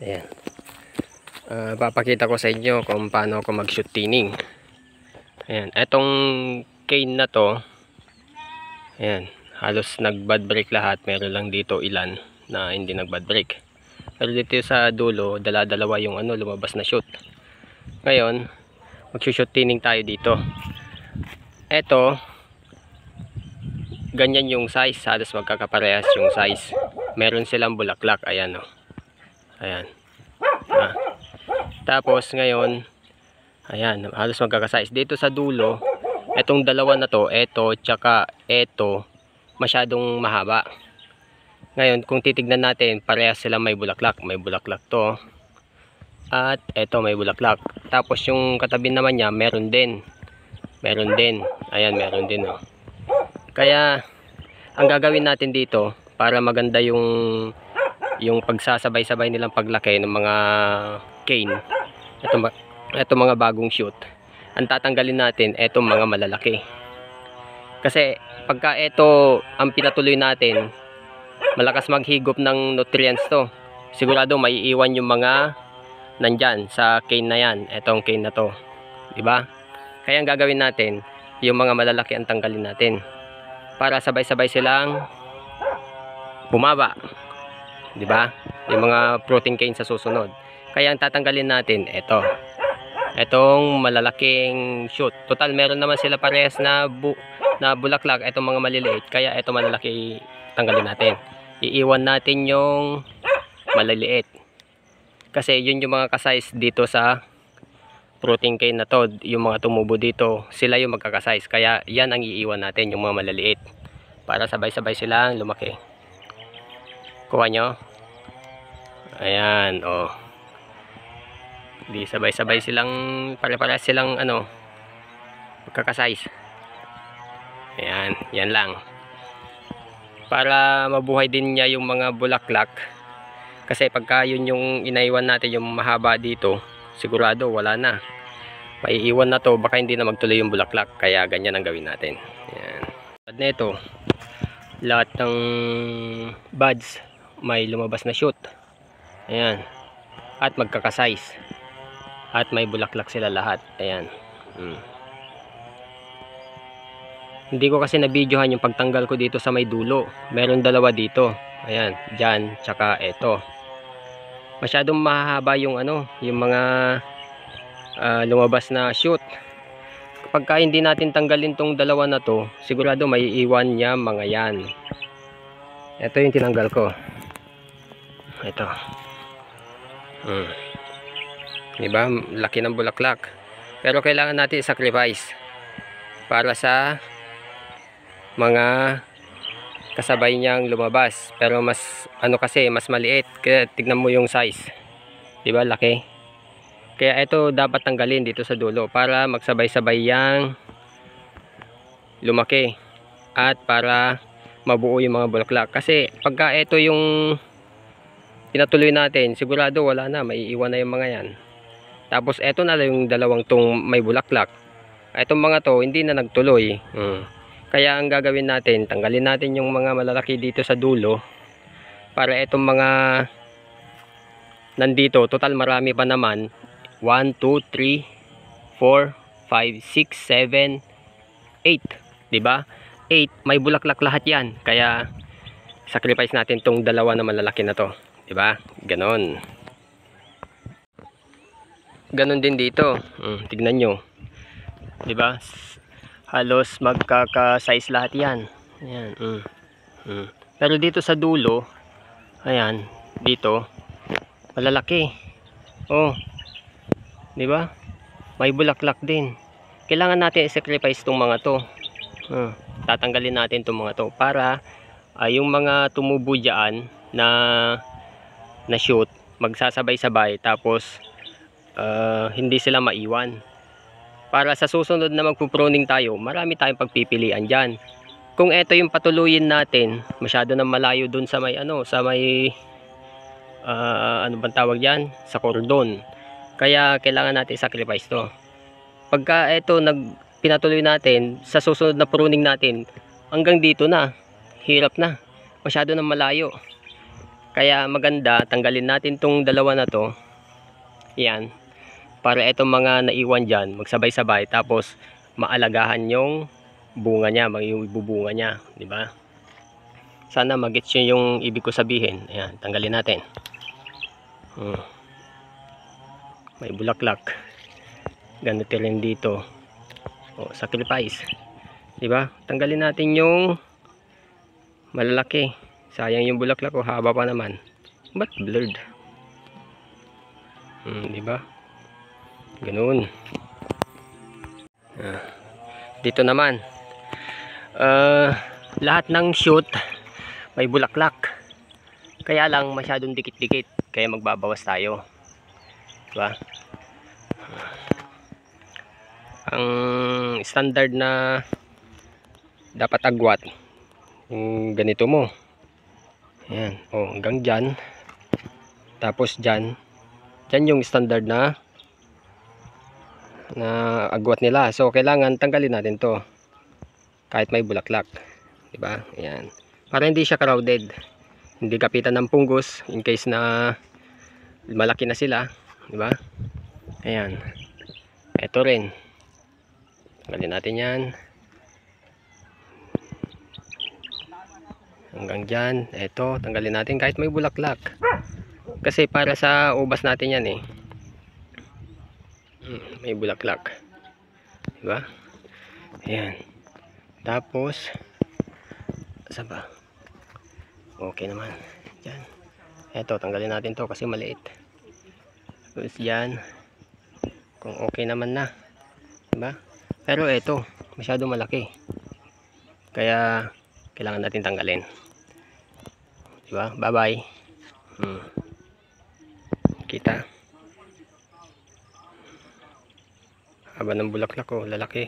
Ayan. Papakita ko sa inyo kung paano ako mag-shoot tinning. Ayan. Etong cane na to, ayan, halos nag-bad break lahat. Meron lang dito ilan na hindi nag-bad break. Pero dito sa dulo, dala-dalawa yung lumabas na shoot. Ngayon, mag-shoot tinning tayo dito. Eto, ganyan yung size. Halos magkakaparehas yung size. Meron silang bulaklak. Ayan o. Ayan. Tapos ngayon, ayan, halos magkakasize. Dito sa dulo, etong dalawa na to, eto, tsaka eto, masyadong mahaba. Ngayon, kung titignan natin, parehas sila may bulaklak. May bulaklak to. At eto, may bulaklak. Tapos yung katabi naman niya, meron din. Meron din. Ayan, meron din. Oh. Kaya, ang gagawin natin dito, para maganda yung pagsasabay-sabay nilang paglaki ng mga cane, ito mga bagong shoot, ang tatanggalin natin etong mga malalaki. Kasi pagka ito ang pinatuloy natin, malakas maghigop ng nutrients to. Sigurado maiiwan yung mga nandyan sa cane na yan, etong cane na to, diba? Kaya ang gagawin natin, yung mga malalaki ang tanggalin natin para sabay-sabay silang bumaba, diba? Yung mga protein cane sa susunod. Kaya ang tatanggalin natin etong malalaking shoot. Total meron naman sila parehas na bulaklak, etong mga maliliit. Kaya eto malalaki tanggalin natin. Iiwan natin yung maliliit. Kasi yun yung mga ka-size dito sa protein cane na to, yung mga tumubo dito, sila yung magkaka-size. Kaya yan ang iiwan natin, yung mga maliliit, para sabay-sabay silang lumaki. Kuha nyo? Ayan, oh. Di sabay-sabay silang, pare-parehas silang magkaka-size. Ayan, yan lang. Para mabuhay din niya yung mga bulaklak. Kasi pagka yun yung inaiwan natin, yung mahaba dito, sigurado wala na. Maiiwan na to, baka hindi na magtuloy yung bulaklak. Kaya ganyan ang gawin natin. Ayan. At nito, lahat ng buds may lumabas na shoot. Ayan. At magkaka-size. At may bulaklak sila lahat. Ayan. Hindi ko kasi na-videohan yung pagtanggal ko dito sa may dulo. Meron dalawa dito. Ayan, dyan, tsaka eto. Masyadong mahaba yung yung mga lumabas na shoot. Kapag hindi natin tanggalin tong dalawa na to, sigurado may iwan niya mga yan. Ito yung tinanggal ko. Ito. Diba? Laki ng bulaklak. Pero kailangan natin i-sacrifice para sa mga kasabay niyang lumabas. Pero mas kasi mas maliit. Kaya tignan mo yung size. Diba? Laki. Kaya ito dapat tanggalin dito sa dulo para magsabay-sabay yang lumaki at para mabuo yung mga bulaklak. Kasi pagka ito yung pinatuloy natin, sigurado wala na, maiiwan na yung mga yan. Tapos eto na lang yung dalawang tong may bulaklak. Etong mga to hindi na nagtuloy. Kaya ang gagawin natin, tanggalin natin yung mga malalaki dito sa dulo para etong mga nandito, total marami pa naman. 1, 2, 3, 4, 5, 6, 7, 8. Diba? 8, may bulaklak lahat yan. Kaya sacrifice natin tong dalawa na malalaki na to. Diba? Ganon. Ganon din dito. Tignan nyo. Diba? Halos magkaka-size lahat yan. Ayan. Pero dito sa dulo, ayan, dito, malalaki. Oh. Diba? May bulaklak din. Kailangan natin i-sacrifice itong mga to. Tatanggalin natin itong mga to para yung mga tumubo dyan na shoot, magsasabay-sabay tapos hindi sila maiwan. Para sa susunod na magpo-pruning tayo, marami tayong pagpipilian dyan. Kung ito yung patuluyin natin, masyado na malayo dun sa may sa may ano bang tawag dyan? Sa cordon. Kaya kailangan natin i-sacrifice to. Pagka ito pinatuloy natin, sa susunod na pruning natin, hanggang dito na, hirap na. Masyado na malayo. Kaya maganda, tanggalin natin tong dalawa na to. Yan. Para itong mga naiwan dyan, magsabay-sabay. Tapos, maalagahan yung bunga niya, yung ibubunga niya. Diba? Sana mag-gets nyo yung ibig ko sabihin. Ayan, tanggalin natin. May bulaklak. Ganito rin dito. Sacrifice. Diba? Tanggalin natin yung malalaki. Sayang yung bulaklak ko, haba pa naman. But blurred. Diba? Ganun. Dito naman. Lahat ng shoot may bulaklak. Kaya lang masyadong dikit-dikit. Kaya magbabawas tayo. Diba? Ang standard na dapat agwat yung ganito mo. Ayan. Hanggang dyan. Tapos dyan yung standard na agwat nila. So kailangan tanggalin natin to kahit may bulaklak, diba? Ayan. Para hindi siya crowded, hindi kapitan ng punggos in case na malaki na sila, diba? Ayan. Ito rin, tanggalin natin yan hanggang dyan. Ito tanggalin natin kahit may bulaklak, kasi para sa ubas natin yan may bulaklak, diba? Ayan. Tapos saan ba? Okay naman dyan. Eto tanggalin natin to kasi maliit. Tapos yan, kung okay naman na, diba? Pero eto masyado malaki, kaya kailangan natin tanggalin, diba? Bye bye. Kita haba ng bulaklak ko, lalaki.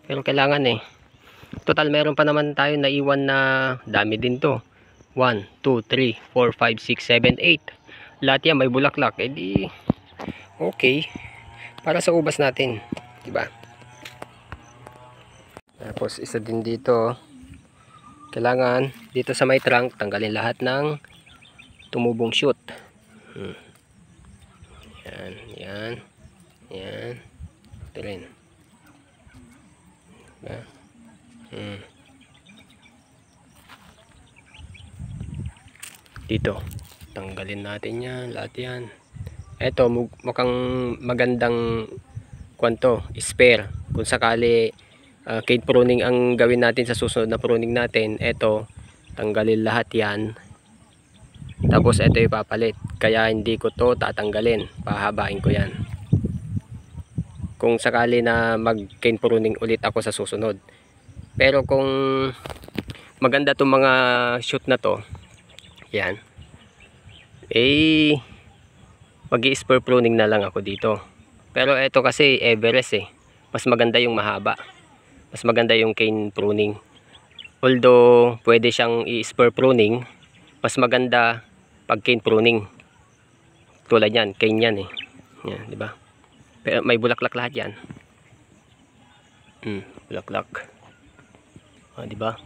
Pero kailangan total meron pa naman tayo naiwan na dami din to. 1, 2, 3, 4, 5, 6, 7, 8. Lahat yan may bulaklak. Di okay para sa ubas natin, diba? Tapos isa din dito, kailangan dito sa may trunk tanggalin lahat ng tumubong shoot. Yan. Ito rin. Diba? Dito tanggalin natin yan, lahat yan. Eto mukhang magandang kwanto, spare kung sakali cane pruning ang gawin natin sa susunod na pruning natin. Eto tanggalin lahat yan, tapos eto ipapalit. Kaya hindi ko to tatanggalin, pahabain ko yan kung sakali na mag cane pruning ulit ako sa susunod. Pero kung maganda tong mga shoot na to, yan, mag-i-spur pruning na lang ako dito. Pero ito kasi Everest mas maganda yung mahaba, mas maganda yung cane pruning. Although pwede siyang i-spur pruning, mas maganda pag cane pruning. Tulad yan, cane yan yan, diba? Pero may bulaklak lahat yan. Bulaklak, diba?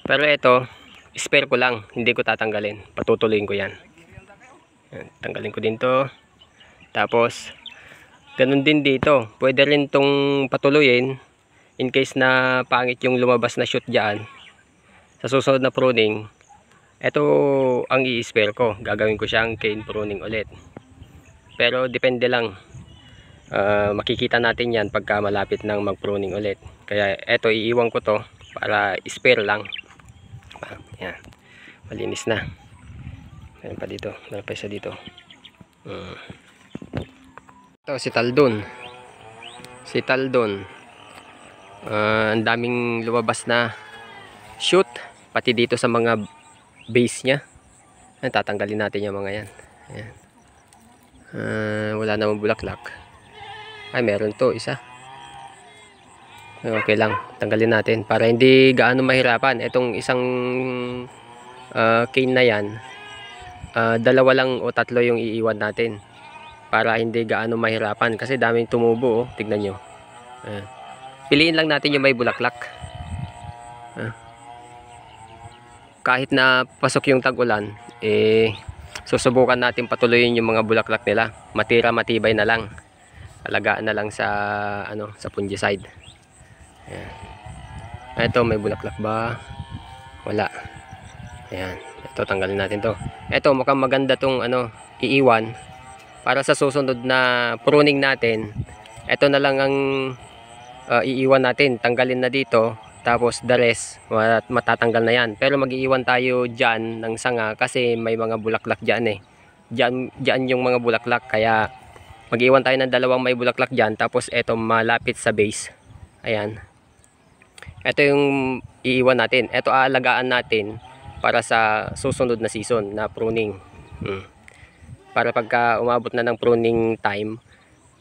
Pero ito spare ko lang, hindi ko tatanggalin, patutuloyin ko yan. Tanggalin ko din to. Tapos ganun din dito, pwede rin tong patuloyin in case na pangit yung lumabas na shoot dyan. Sa susunod na pruning, ito ang i-spare ko, gagawin ko siyang cane pruning ulit. Pero depende lang, makikita natin yan pagka malapit ng mag pruning ulit. Kaya ito iiwan ko to para spare lang. Yan, malinis na. Meron pa dito, meron pa isa dito. Ito si Taldon. Ang daming lumabas na shoot, pati dito sa mga base nya. Tatanggalin natin yung mga yan. Ayan. Wala namang bulaklak. Ay, meron to isa. Okay lang, tanggalin natin para hindi gaano mahirapan. Itong isang cane na yan, dalawa lang o tatlo yung iiwan natin para hindi gaano mahirapan, kasi daming tumubo. Tignan nyo. Piliin lang natin yung may bulaklak. kahit na pasok yung tag-ulan, susubukan natin patuloyin yung mga bulaklak nila. Matibay na lang. Alagaan na lang sa sa fungicide. Ayan. Ito, may bulaklak ba? Wala. Ayan. Ito, tanggalin natin to. Ito, mukhang maganda tong iiwan para sa susunod na pruning natin. Ito na lang ang iiwan natin. Tanggalin na dito. Tapos the rest, matatanggal na yan. Pero mag-iiwan tayo dyan ng sanga kasi may mga bulaklak dyan eh. Dyan yung mga bulaklak. Kaya mag-iiwan tayo ng dalawang may bulaklak dyan. Tapos eto malapit sa base. Ayan. Ito yung iiwan natin. Ito aalagaan natin para sa susunod na season na pruning. Para pagka umabot na ng pruning time,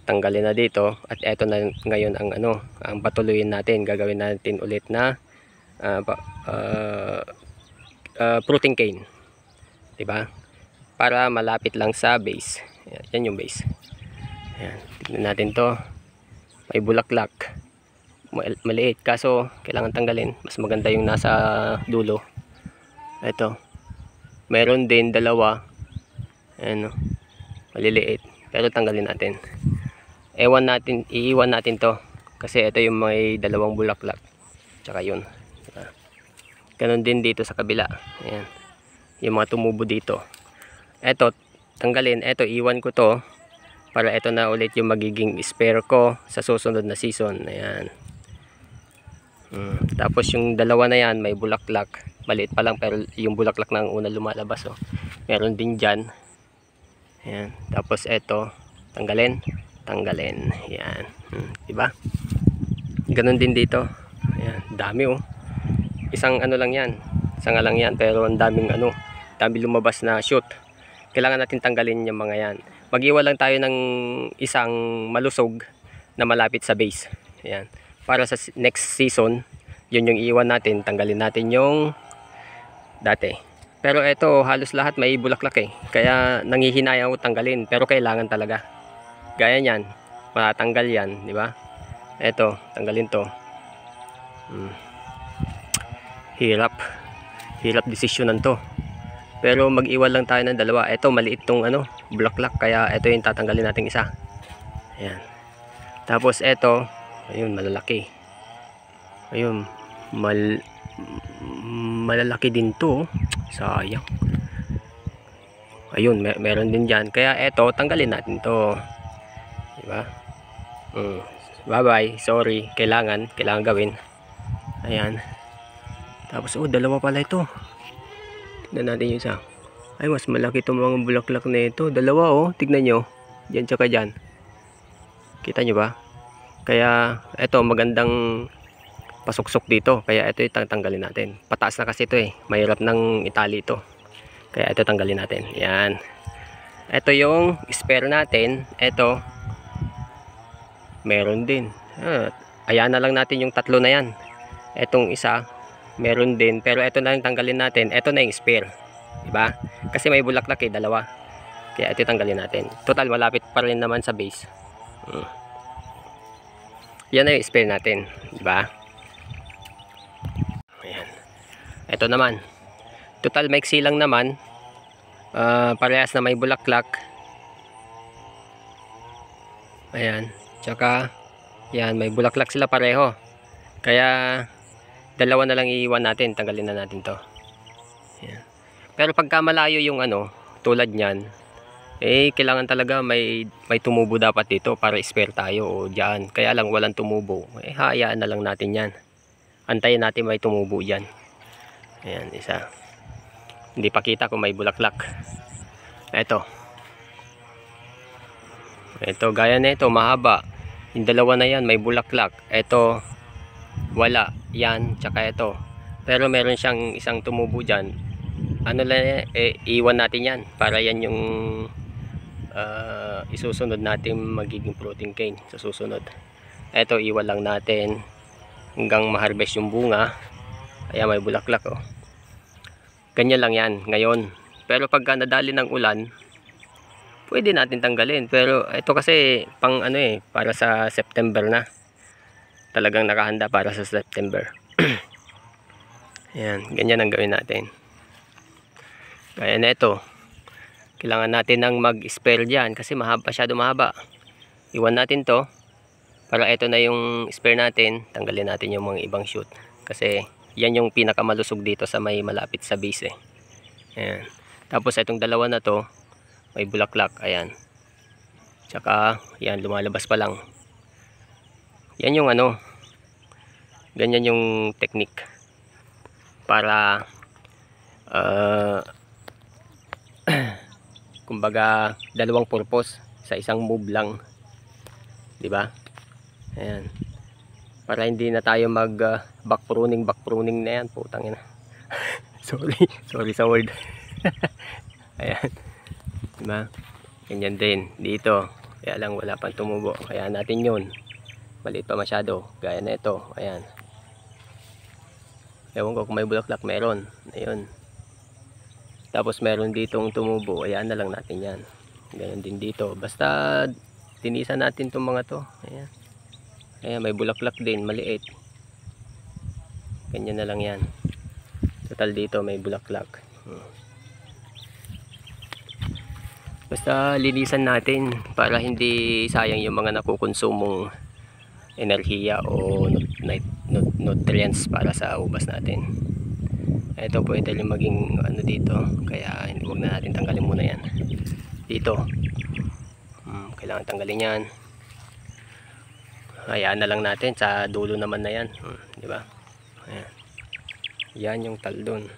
tanggalin na dito. At eto na ngayon ang patuloyin natin. Gagawin natin ulit na fruiting cane. Diba? Para malapit lang sa base. Yan yung base. Ayan. Tignan natin to. May bulaklak. Maliit. Kaso kailangan tanggalin. Mas maganda yung nasa dulo. Ito. Meron din dalawa. Ayan. Maliliit. Pero tanggalin natin. Iiwan natin to kasi ito yung may dalawang bulaklak tsaka yun, diba? Ganon din dito sa kabila. Ayan. Yung mga tumubo dito, eto tanggalin. Eto iwan ko to para eto na ulit yung magiging spare ko sa susunod na season. Ayan. Tapos yung dalawa na yan may bulaklak, maliit pa lang pero yung bulaklak na una lumalabas, oh. Meron din dyan. Ayan. Tapos eto tanggalin. Yan. Diba? Ganon din dito. Ayan, dami oh. Isang lang yan. Sanga lang yan pero ang daming dami lumabas na shoot. Kailangan natin tanggalin yung mga yan. Mag-iwan lang tayo ng isang malusog na malapit sa base. Ayan. Para sa next season, yun yung iwan natin. Tanggalin natin yung dati. Pero eto halos lahat may bulaklak eh. Kaya nangihinayang ako tanggalin pero kailangan talaga. Gaya niyan, matatanggal yan, di ba? Eto, tanggalin to. Hirap desisyonan to. Pero mag-iwan lang tayo ng dalawa. Eto, maliit tong bulaklak, kaya eto yung tatanggalin nating isa. Ayan. Tapos eto, ayun, malalaki. Ayun, malalaki din to. Sayang. Ayun, meron din dyan. Kaya eto, tanggalin natin to. Diba? Bye bye, sorry, kailangan gawin. Ayan. Tapos dalawa pala ito. Tignan natin yung isa. Ay, mas malaki itong mga bulaklak na ito. Dalawa tignan nyo. Diyan tsaka dyan. Kita nyo ba? Kaya ito magandang pasuksok dito. Kaya ito tanggalin natin. Pataas na kasi ito eh. Mahirap ng itali ito. Kaya ito tanggalin natin. Yan. Ito yung spare natin. Ito meron din. Ayan na lang natin yung tatlo na yan. Etong isa meron din, pero ito na lang tanggalin natin. Ito na yung spare, diba? Kasi may bulaklak dalawa. Kaya ito tanggalin natin. Total malapit pa rin naman sa base. Yan na yung spare natin, diba? Ayan. Ito naman. Total maiksi lang naman. Parehas na may bulaklak. Ayan. Tsaka yan, may bulaklak sila pareho. Kaya dalawa na lang iiwan natin. Tanggalin na natin to. Ayan. Pero pagka malayo yung tulad nyan, kailangan talaga may tumubo dapat dito para spare tayo o dyan. Kaya lang walang tumubo. Hayaan na lang natin yan. Antayin natin may tumubo dyan. Ayan, isa. Hindi pa kita kung may bulaklak. Ito, gaya na ito, mahaba. Yung dalawa na yan may bulaklak. Ito wala. Yan, tsaka ito. Pero meron siyang isang tumubo dyan. Iwan natin yan para yan yung isusunod natin magiging fruiting cane sa susunod. Ito iwan lang natin hanggang ma-harvest yung bunga. Ayan, may bulaklak ganyan lang yan ngayon. Pero pagka nadali ng ulan, pwede natin tanggalin. Pero ito kasi pang para sa September na. Talagang nakahanda para sa September. Ayan, ganyan ang gawin natin. Kaya na ito. Kailangan natin ng mag-spare dyan kasi masyado mahaba. Iwan natin to para ito na yung spare natin. Tanggalin natin yung mga ibang shoot kasi yan yung pinakamalusog dito sa may malapit sa base eh. Ayan. Tapos itong dalawa na to may bulaklak. Ayan. Tsaka yan, lumalabas pa lang. Yan yung ano, ganyan yung technique para kumbaga dalawang purpose sa isang move lang, di ba? Ayan, para hindi na tayo mag back pruning na yan, putang ina. sorry sa word. Ayan, di ba? Ganyan din dito, kaya lang wala pang tumubo, kaya natin yun, maliit pa masyado, gaya na ito. Ayan, ewan ko kung may bulaklak, meron, ayun. Tapos meron ditong tumubo, ayan na lang natin yan. Ganyan din dito, basta tinisan natin itong mga to. Ayan, ayan, may bulaklak din, maliit. Ganyan na lang yan. Total dito may bulaklak. Basta linisan natin para hindi sayang yung mga nakukonsumong enerhiya o nutrients para sa ubas natin. Ito pwede rin maging ano dito, kaya huwag na natin tanggalin muna yan dito. Kailangan tanggalin yan, hayaan na lang natin sa dulo naman na yan, di ba? Ayan. Yan yung taldon.